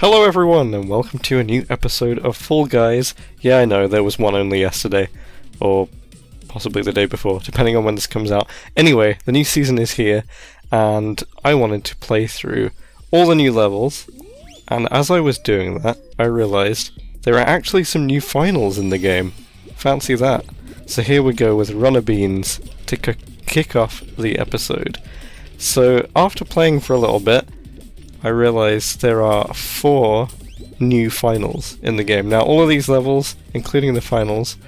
Hello everyone, and welcome to a new episode of Fall Guys. Yeah, I know, there was one only yesterday, or possibly the day before, depending on when this comes out. Anyway, the new season is here, and I wanted to play through all the new levels, and as I was doing that, I realised there are actually some new finals in the game. Fancy that. So here we go with Runner Beans to kick off the episode. So, after playing for a little bit, I realised there are 4 new finals in the game. Now, all of these levels, including the finals,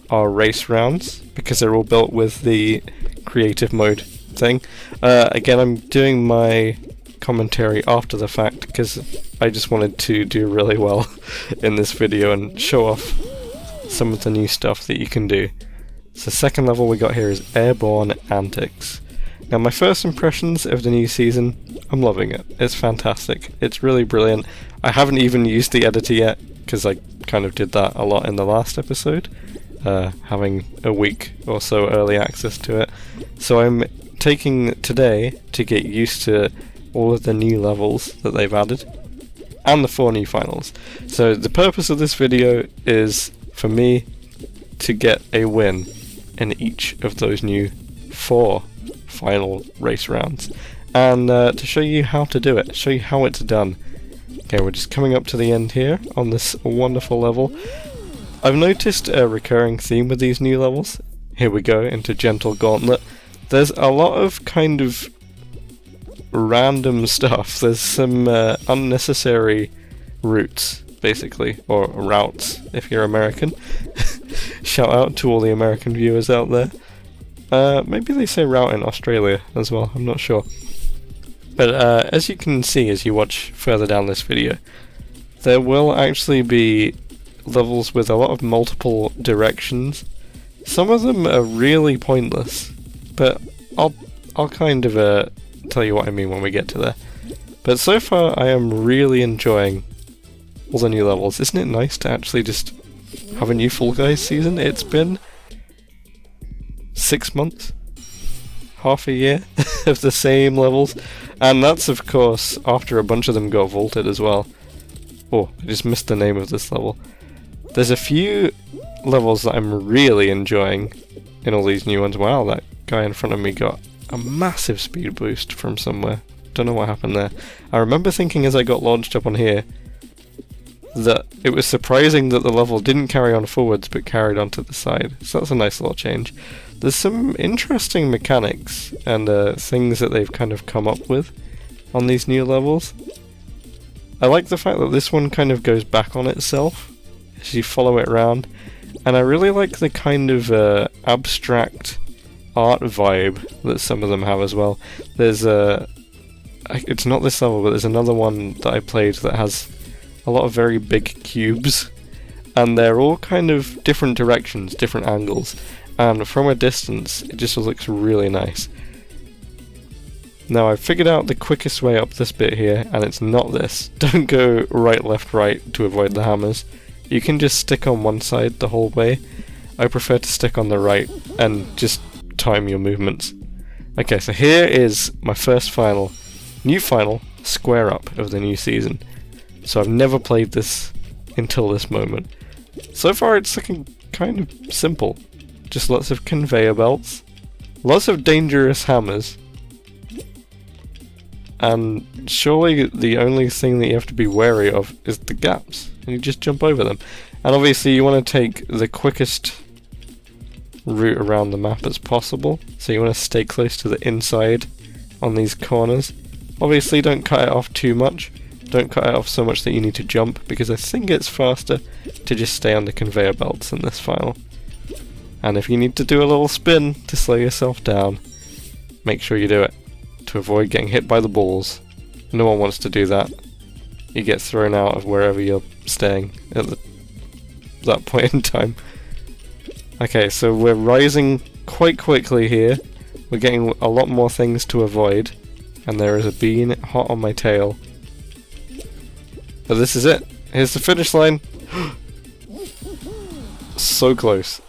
are race rounds, because they're all built with the creative mode thing. Again, I'm doing my commentary after the fact, because I just wanted to do really well in this video and show off some of the new stuff that you can do. So the second level we got here is Airborne Antics. Now, my first impressions of the new season, I'm loving it. It's fantastic. It's really brilliant. I haven't even used the editor yet, because I kind of did that a lot in the last episode, having a week or so early access to it. So I'm taking today to get used to all of the new levels that they've added, and the 4 new finals. So the purpose of this video is for me to get a win in each of those new 4 final race rounds, and to show you how to do it, show you how it's done. Okay, we're just coming up to the end here on this wonderful level. I've noticed a recurring theme with these new levels. Here we go into Gentle Gauntlet. There's a lot of kind of random stuff. There's some unnecessary routes, basically, or routes if you're American. Shout out to all the American viewers out there. Maybe they say route in Australia as well, I'm not sure. But as you can see as you watch further down this video, there will actually be levels with a lot of multiple directions. Some of them are really pointless, but I'll kind of tell you what I mean when we get to there. But so far I am really enjoying all the new levels. Isn't it nice to actually just have a new Fall Guys season? It's been 6 months, half a year of the same levels, and that's of course after a bunch of them got vaulted as well. Oh, I just missed the name of this level. There's a few levels that I'm really enjoying in all these new ones. Wow, that guy in front of me got a massive speed boost from somewhere. Don't know what happened there. I remember thinking as I got launched up on here that it was surprising that the level didn't carry on forwards but carried on to the side, so that's a nice little change. There's some interesting mechanics and things that they've kind of come up with on these new levels. I like the fact that this one kind of goes back on itself as you follow it around, and I really like the kind of abstract art vibe that some of them have as well. There's it's not this level, but there's another one that I played that has a lot of very big cubes, and they're all kind of different directions, different angles, and from a distance it just looks really nice. Now I've figured out the quickest way up this bit here, and it's not this. Don't go right, left, right to avoid the hammers. You can just stick on one side the whole way. I prefer to stick on the right and just time your movements. Okay, so here is my first final, new final, square up of the new season. So I've never played this until this moment. So far it's looking kind of simple. Just lots of conveyor belts, lots of dangerous hammers, and surely the only thing that you have to be wary of is the gaps, and you just jump over them. And obviously you want to take the quickest route around the map as possible, so you want to stay close to the inside on these corners. Obviously don't cut it off too much. Don't cut it off so much that you need to jump, because I think it's faster to just stay on the conveyor belts in this final. And if you need to do a little spin to slow yourself down, make sure you do it, to avoid getting hit by the balls. No one wants to do that. You get thrown out of wherever you're staying at that point in time. Okay, so we're rising quite quickly here. We're getting a lot more things to avoid, and there is a bean hot on my tail. But this is it. Here's the finish line. So close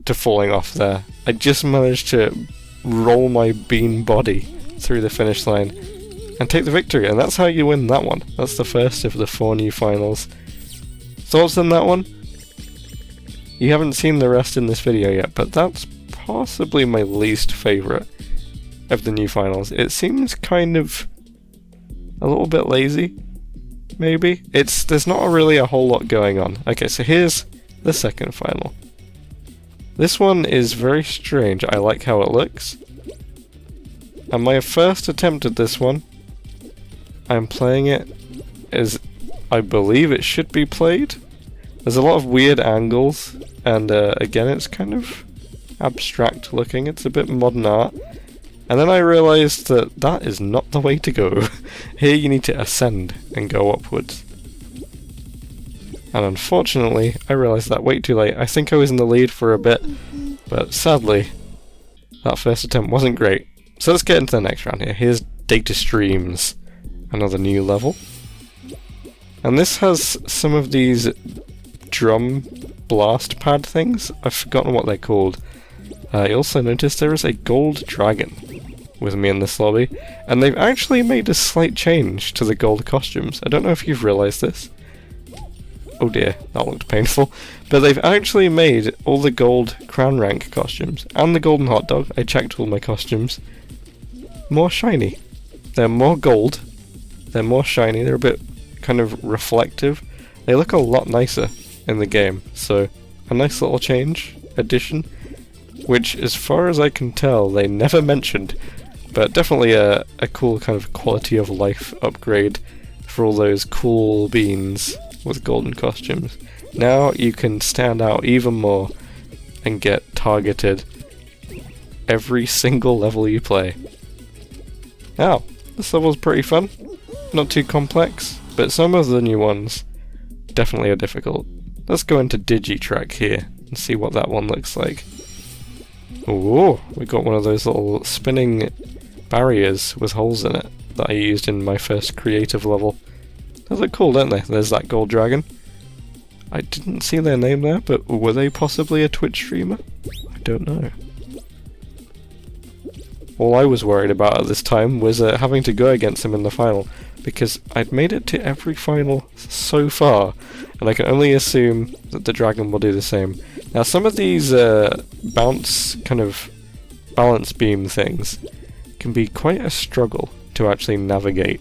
to falling off there. I just managed to roll my bean body through the finish line. and take the victory, and that's how you win that one. That's the first of the 4 new finals. Thoughts on that one? You haven't seen the rest in this video yet, but that's possibly my least favourite of the new finals. It seems kind of a little bit lazy, maybe? There's not really a whole lot going on. Okay, so here's the second final. This one is very strange. I like how it looks. And my first attempt at this one, I'm playing it as I believe it should be played. There's a lot of weird angles, and again it's kind of abstract looking, it's a bit modern art. And then I realised that that is not the way to go. Here you need to ascend and go upwards. And unfortunately, I realised that way too late. I think I was in the lead for a bit, but sadly, that first attempt wasn't great. So let's get into the next round here. Here's Data Streams, another new level. And this has some of these drum blast pad things. I've forgotten what they're called. You also notice there is a gold dragon with me in this lobby, and they've actually made a slight change to the gold costumes. I don't know if you've realised this. Oh dear, that looked painful. But they've actually made all the gold crown rank costumes, and the golden hot dog, I checked all my costumes, more shiny. They're more gold, they're more shiny, they're a bit kind of reflective. They look a lot nicer in the game, so a nice little change, addition, which as far as I can tell they never mentioned, but definitely a cool kind of quality of life upgrade for all those cool beans with golden costumes. Now you can stand out even more and get targeted every single level you play. Now, this level's pretty fun, not too complex, but some of the new ones definitely are difficult. Let's go into Digitrack here and see what that one looks like. Ooh, we got one of those little spinning barriers with holes in it that I used in my first creative level. They look cool, don't they? There's that gold dragon. I didn't see their name there, but were they possibly a Twitch streamer? I don't know. All I was worried about at this time was having to go against them in the final, because I'd made it to every final so far, and I can only assume that the dragon will do the same. Now some of these balance beam things can be quite a struggle to actually navigate.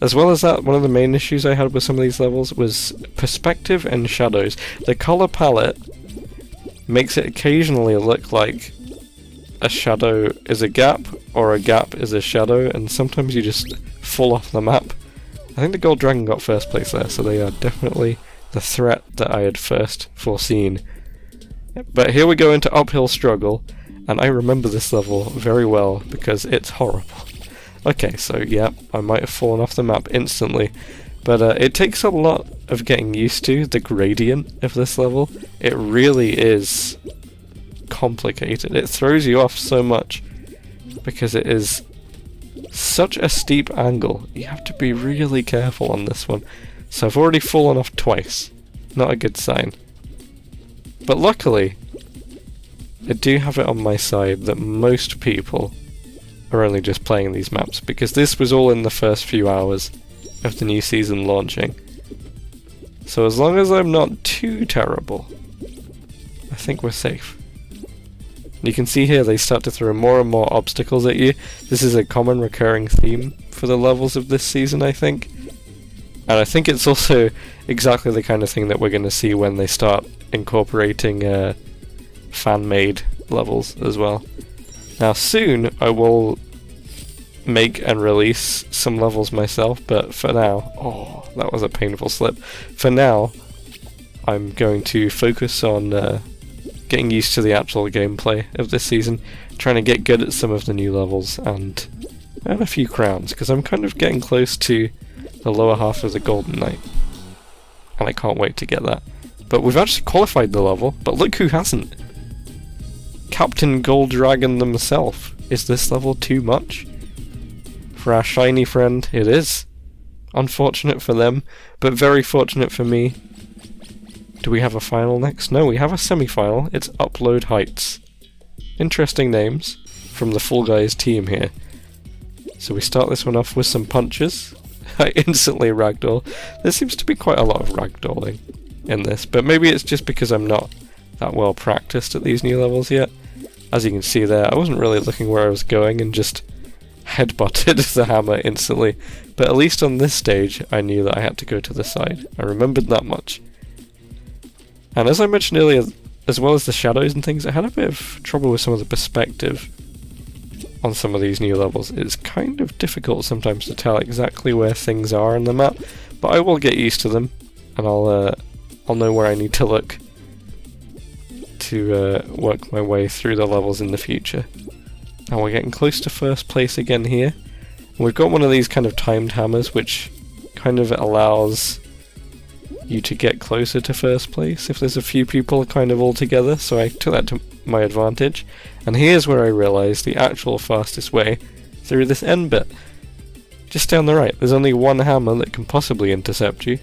As well as that, one of the main issues I had with some of these levels was perspective and shadows. The colour palette makes it occasionally look like a shadow is a gap, or a gap is a shadow, and sometimes you just fall off the map. I think the gold dragon got first place there, so they are definitely the threat that I had first foreseen. But here we go into Uphill Struggle, and I remember this level very well because it's horrible. Okay, so yeah, I might have fallen off the map instantly, but it takes a lot of getting used to the gradient of this level. It really is complicated. It throws you off so much because it is such a steep angle. You have to be really careful on this one. So I've already fallen off twice. Not a good sign. But luckily, I do have it on my side that most people are only just playing these maps, because this was all in the first few hours of the new season launching. So as long as I'm not too terrible, I think we're safe. You can see here they start to throw more and more obstacles at you. This is a common recurring theme for the levels of this season, I think. And I think it's also exactly the kind of thing that we're going to see when they start incorporating fan-made levels as well. Now soon I will make and release some levels myself, but for now... Oh, that was a painful slip. For now, I'm going to focus on getting used to the actual gameplay of this season, trying to get good at some of the new levels and earn a few crowns, because I'm kind of getting close to the lower half of the Golden Knight, and I can't wait to get that. But we've actually qualified the level, but look who hasn't. Captain Gold Dragon themselves. Is this level too much? For our shiny friend, it is. Unfortunate for them, but very fortunate for me. Do we have a final next? No, we have a semi-final. It's Upload Heights. Interesting names from the Fall Guys team here. So we start this one off with some punches. I instantly ragdoll. There seems to be quite a lot of ragdolling in this, but maybe it's just because I'm not that well practiced at these new levels yet. As you can see there, I wasn't really looking where I was going and just headbutted the hammer instantly. But at least on this stage, I knew that I had to go to the side. I remembered that much. And as I mentioned earlier, as well as the shadows and things, I had a bit of trouble with some of the perspective on some of these new levels. It's kind of difficult sometimes to tell exactly where things are on the map, but I will get used to them, and I'll know where I need to look to work my way through the levels in the future. And we're getting close to first place again here. We've got one of these kind of timed hammers, which kind of allows you to get closer to first place if there's a few people kind of all together, so I took that to my advantage. And here's where I realised the actual fastest way through this end bit. Just down the right, there's only one hammer that can possibly intercept you,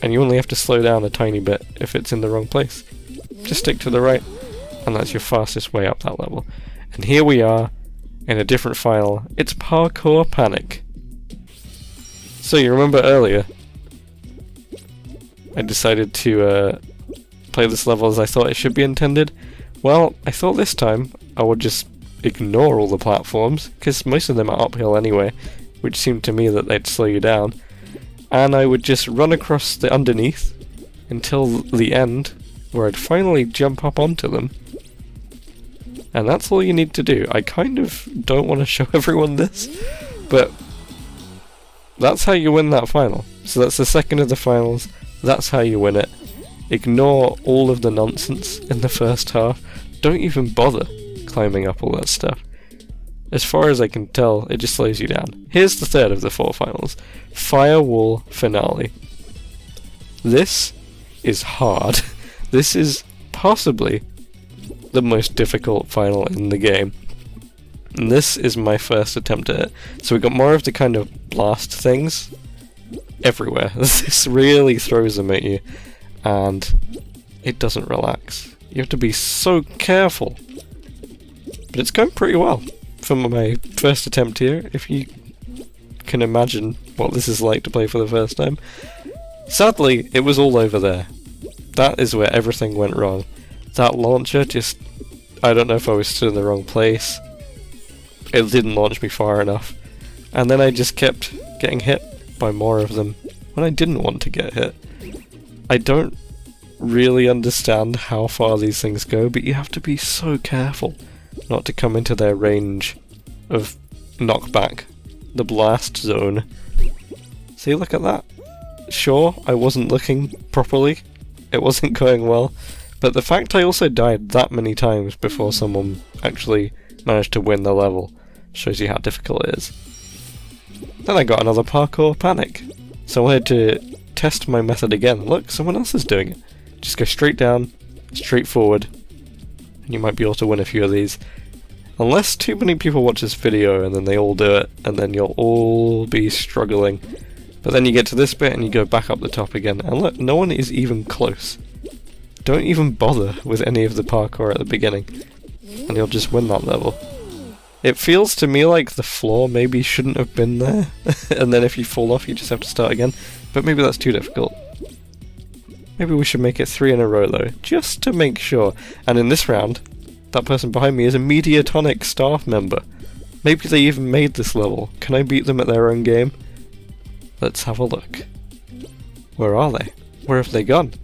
and you only have to slow down a tiny bit if it's in the wrong place. Just stick to the right, and that's your fastest way up that level. And here we are, in a different final. It's Parkour Panic. So you remember earlier, I decided to play this level as I thought it should be intended. Well, I thought this time I would just ignore all the platforms, because most of them are uphill anyway, which seemed to me that they'd slow you down, and I would just run across the underneath until the end, where I'd finally jump up onto them. And that's all you need to do. I kind of don't want to show everyone this, but that's how you win that final. So that's the second of the finals, that's how you win it. Ignore all of the nonsense in the first half. Don't even bother climbing up all that stuff. As far as I can tell, it just slows you down. Here's the third of the 4 finals. Firewall Finale. This is hard. This is possibly the most difficult final in the game. And this is my first attempt at it. So we got more of the kind of blast things everywhere. This really throws them at you, and it doesn't relax. You have to be so careful. But it's going pretty well for my first attempt here, if you can imagine what this is like to play for the first time. Sadly, it was all over there. That is where everything went wrong. That launcher just... I don't know if I was stood in the wrong place. It didn't launch me far enough. And then I just kept getting hit by more of them when I didn't want to get hit. I don't really understand how far these things go, but you have to be so careful not to come into their range of knockback, the blast zone. See, look at that. Sure, I wasn't looking properly, it wasn't going well, but the fact I also died that many times before someone actually managed to win the level shows you how difficult it is. Then I got another Parkour Panic, so I wanted to test my method again. Look, someone else is doing it. Just go straight down, straight forward, and you might be able to win a few of these. Unless too many people watch this video and then they all do it, and then you'll all be struggling. But then you get to this bit and you go back up the top again, and look, no one is even close. Don't even bother with any of the parkour at the beginning, and you'll just win that level. It feels to me like the floor maybe shouldn't have been there, and then if you fall off you just have to start again, but maybe that's too difficult. Maybe we should make it 3 in a row though, just to make sure. And in this round, that person behind me is a Mediatonic staff member. Maybe they even made this level. Can I beat them at their own game? Let's have a look. Where are they? Where have they gone?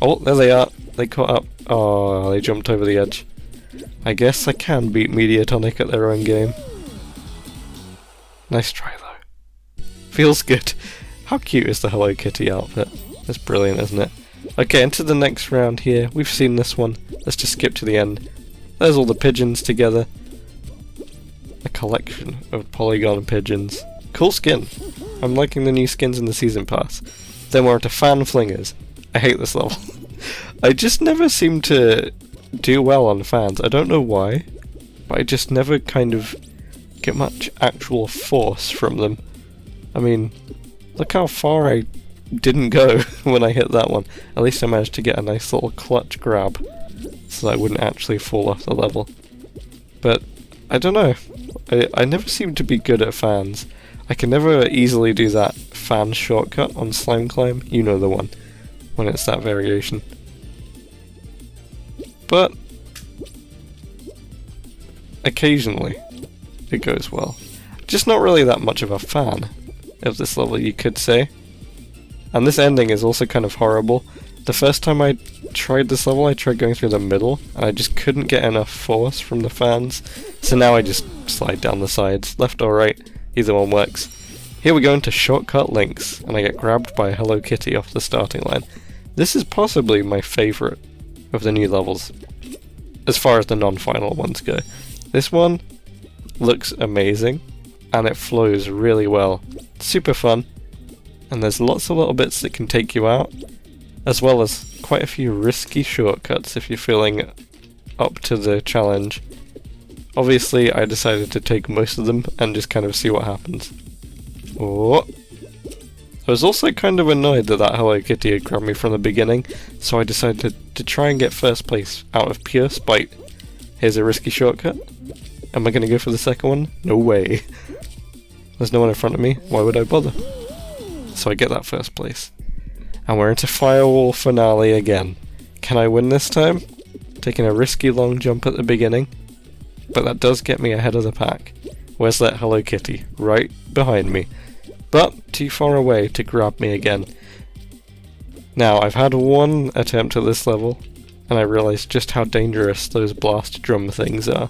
Oh, there they are. They caught up. Oh, they jumped over the edge. I guess I can beat Mediatonic at their own game. Nice try though. Feels good. How cute is the Hello Kitty outfit? That's brilliant, isn't it? Okay, into the next round here. We've seen this one. Let's just skip to the end. There's all the pigeons together. A collection of polygon pigeons. Cool skin. I'm liking the new skins in the season pass. Then we're into fan flingers. I hate this level. I just never seem to do well on fans. I don't know why, but I just never kind of get much actual force from them. I mean, look how far I didn't go when I hit that one. At least I managed to get a nice little clutch grab so that I wouldn't actually fall off the level. But I don't know. I never seem to be good at fans. I can never easily do that fan shortcut on Slime Climb. You know the one, when it's that variation. But occasionally it goes well. Just not really that much of a fan of this level, you could say. And this ending is also kind of horrible. The first time I tried this level, I tried going through the middle, and I just couldn't get enough force from the fans. So now I just slide down the sides, left or right, either one works. Here we go into Shortcut Links, and I get grabbed by Hello Kitty off the starting line. This is possibly my favourite of the new levels, as far as the non-final ones go. This one looks amazing, and it flows really well. It's super fun, and there's lots of little bits that can take you out, as well as quite a few risky shortcuts if you're feeling up to the challenge. Obviously, I decided to take most of them and just kind of see what happens. Oh. I was also kind of annoyed that Hello Kitty had grabbed me from the beginning, so I decided to try and get first place out of pure spite. Here's a risky shortcut. Am I going to go for the second one? No way. There's no one in front of me, why would I bother? So I get that first place. And we're into Firewall Finale again. Can I win this time? Taking a risky long jump at the beginning, but that does get me ahead of the pack. Where's that Hello Kitty? Right behind me. But too far away to grab me again. Now, I've had one attempt at this level, and I realised just how dangerous those blast drum things are.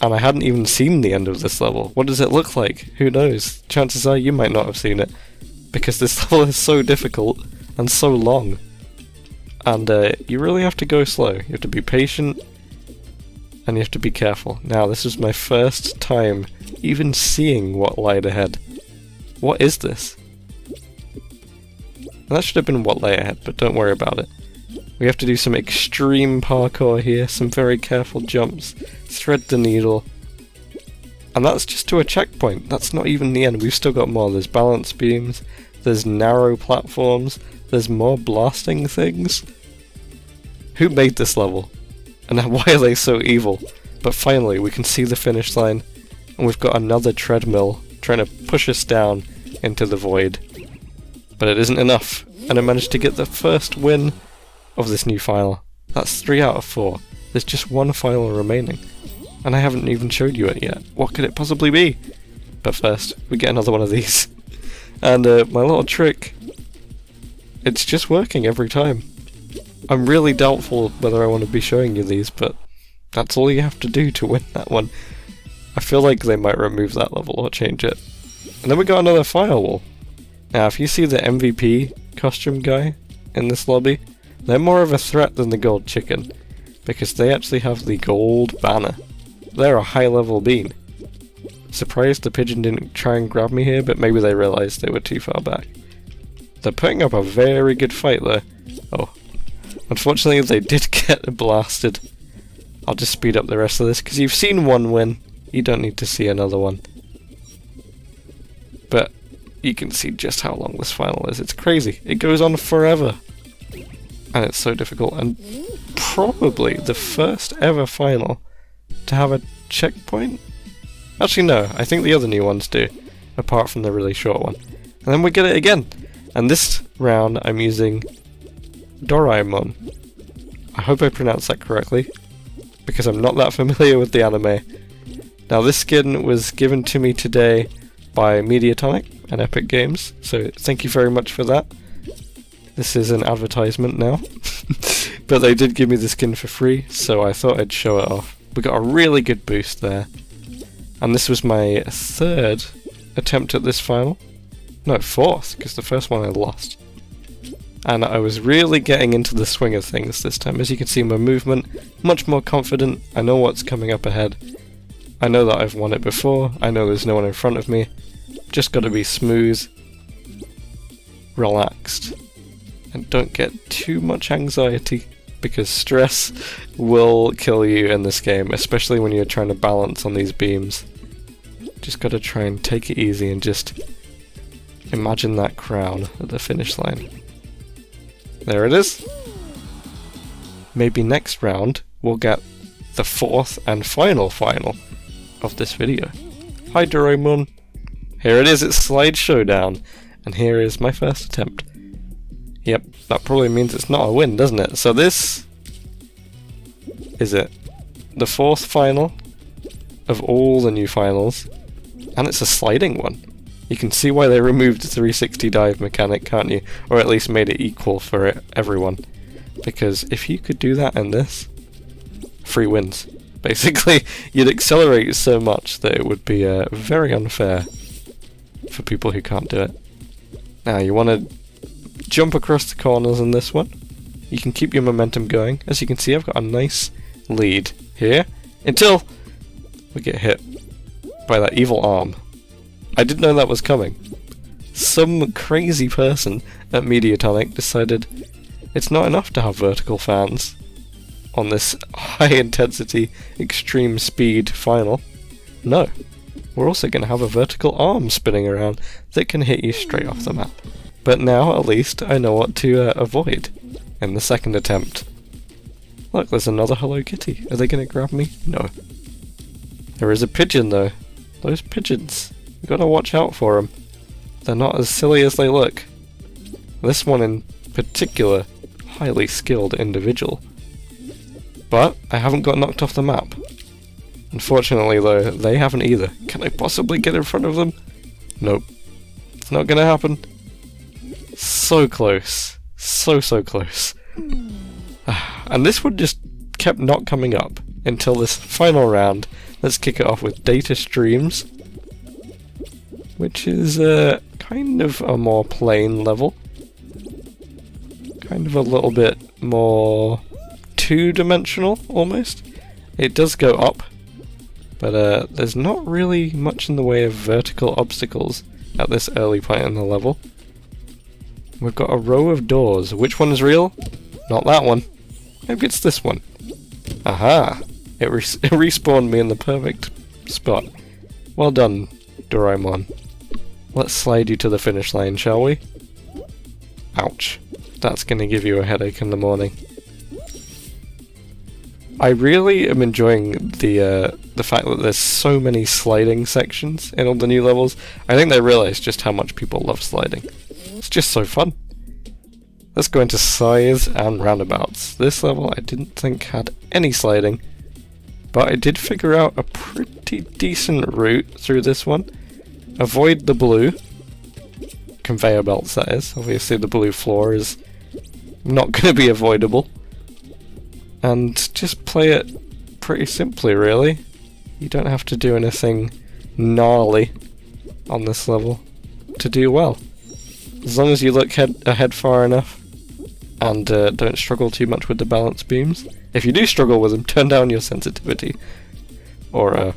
And I hadn't even seen the end of this level. What does it look like? Who knows? Chances are you might not have seen it, because this level is so difficult and so long. And you really have to go slow. You have to be patient, and you have to be careful. Now, this is my first time even seeing what lied ahead. What is this? That should have been what lay ahead, but don't worry about it. We have to do some extreme parkour here, some very careful jumps, thread the needle, and that's just to a checkpoint. That's not even the end. We've still got more. There's balance beams, there's narrow platforms, there's more blasting things. Who made this level? And why are they so evil? But finally, we can see the finish line, and we've got another treadmill trying to push us down into the void. But it isn't enough, and I managed to get the first win of this new file. That's 3 out of 4. There's just one file remaining, and I haven't even showed you it yet. What could it possibly be? But first, we get another one of these. And my little trick, it's just working every time. I'm really doubtful whether I want to be showing you these, but that's all you have to do to win that one. I feel like they might remove that level or change it. And then we got another firewall. Now, if you see the MVP costume guy in this lobby, they're more of a threat than the gold chicken, because they actually have the gold banner. They're a high-level bean. Surprised the pigeon didn't try and grab me here, but maybe they realised they were too far back. They're putting up a very good fight there. Oh. Unfortunately, they did get blasted. I'll just speed up the rest of this, because you've seen one win. You don't need to see another one. But you can see just how long this final is. It's crazy. It goes on forever. And it's so difficult. And probably the first ever final to have a checkpoint? Actually, no. I think the other new ones do, apart from the really short one. And then we get it again. And this round, I'm using Doraemon. I hope I pronounced that correctly, because I'm not that familiar with the anime. Now, this skin was given to me today by Mediatonic and Epic Games, so thank you very much for that. This is an advertisement now. But they did give me the skin for free, so I thought I'd show it off. We got a really good boost there. And this was my third attempt at this final. No, fourth, because the first one I lost. And I was really getting into the swing of things this time. As you can see, my movement, much more confident. I know what's coming up ahead. I know that I've won it before. I know there's no one in front of me. Just got to be smooth, relaxed, and don't get too much anxiety, because stress will kill you in this game, especially when you're trying to balance on these beams. Just got to try and take it easy and just imagine that crown at the finish line. There it is. Maybe next round we'll get the fourth and final. of this video. Hi Doraemon! Here it is, it's Slide Showdown, and here is my first attempt. Yep, that probably means it's not a win, doesn't it? So this is it. The fourth final of all the new finals, and it's a sliding one. You can see why they removed the 360 dive mechanic, can't you? Or at least made it equal for everyone. Because if you could do that in this, free wins. Basically, you'd accelerate so much that it would be very unfair for people who can't do it. Now, you want to jump across the corners in this one. You can keep your momentum going. As you can see, I've got a nice lead here until we get hit by that evil arm. I didn't know that was coming. Some crazy person at Mediatonic decided it's not enough to have vertical fans on this high intensity, extreme speed final. No, we're also going to have a vertical arm spinning around that can hit you straight off the map. But now at least I know what to avoid in the second attempt. Look, there's another Hello Kitty. Are they going to grab me? No. There is a pigeon though. Those pigeons. You gotta watch out for them. They're not as silly as they look. This one in particular, highly skilled individual. But I haven't got knocked off the map. Unfortunately though, they haven't either. Can I possibly get in front of them? Nope. It's not gonna happen. So close. So close. And this one just kept not coming up until this final round. Let's kick it off with data streams, which is kind of a more plain level. Kind of a little bit more two-dimensional, almost. It does go up, but there's not really much in the way of vertical obstacles at this early point in the level. We've got a row of doors. Which one is real? Not that one. Maybe it's this one. Aha! It respawned me in the perfect spot. Well done, Doraemon. Let's slide you to the finish line, shall we? Ouch. That's gonna give you a headache in the morning. I really am enjoying the fact that there's so many sliding sections in all the new levels. I think they realised just how much people love sliding. It's just so fun. Let's go into scythes and roundabouts. This level I didn't think had any sliding, but I did figure out a pretty decent route through this one. Avoid the blue conveyor belts, that is. Obviously the blue floor is not going to be avoidable. And just play it pretty simply, really. You don't have to do anything gnarly on this level to do well. As long as you look ahead far enough and don't struggle too much with the balance beams. If you do struggle with them, turn down your sensitivity. Or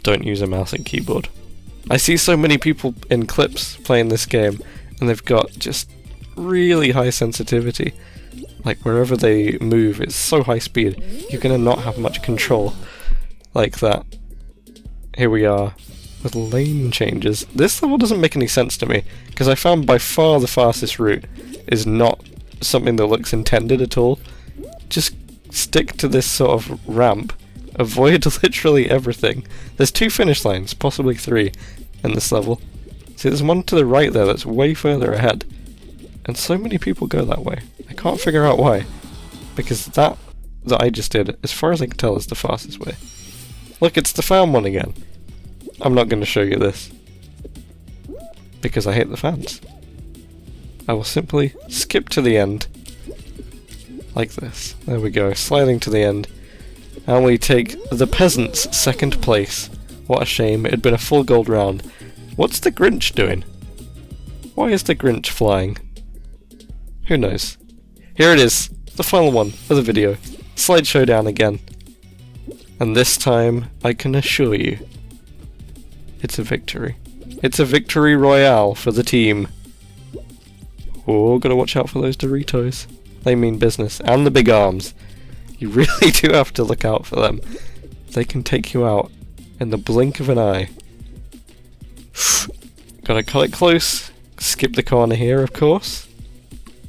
don't use a mouse and keyboard. I see so many people in clips playing this game and they've got just really high sensitivity. Like wherever they move, it's so high speed, you're gonna not have much control like that. Here we are with lane changes. This level doesn't make any sense to me, because I found by far the fastest route is not something that looks intended at all. Just stick to this sort of ramp, avoid literally everything. There's 2 finish lines, possibly 3, in this level. See, there's one to the right there that's way further ahead, and so many people go that way. I can't figure out why, because that I just did, as far as I can tell, is the fastest way. Look, it's the fan one again. I'm not going to show you this, because I hate the fans. I will simply skip to the end, like this. There we go, sliding to the end, and we take the peasants' second place. What a shame, it had been a full gold round. What's the Grinch doing? Why is the Grinch flying? Who knows? Here it is, the final one of the video. Slide Showdown again. And this time, I can assure you, it's a victory. It's a victory royale for the team. Oh, gotta watch out for those Doritos. They mean business. And the big arms. You really do have to look out for them. They can take you out in the blink of an eye. Gotta cut it close. Skip the corner here, of course.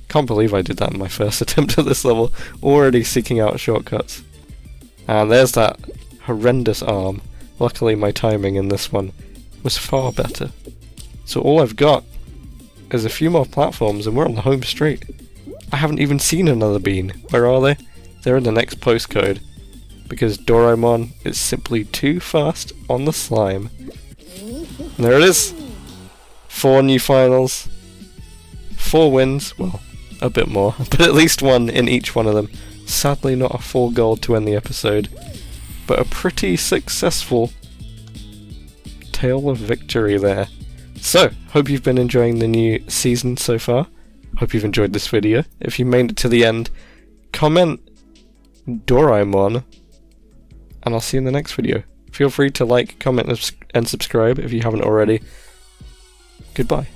Can't believe I did that in my first attempt at this level. Already seeking out shortcuts. And there's that horrendous arm Luckily my timing in this one was far better. So all I've got is a few more platforms and we're on the home straight. I haven't even seen another bean. Where are they? They're in the next postcode. Because Doraemon is simply too fast on the slime. And there it is! 4 new finals. 4 wins. Well, a bit more. But at least 1 in each one of them. Sadly not a full gold to end the episode. But a pretty successful tale of victory there. So, hope you've been enjoying the new season so far. Hope you've enjoyed this video. If you made it to the end, comment Doraemon, and I'll see you in the next video. Feel free to like, comment, and subscribe if you haven't already. Goodbye.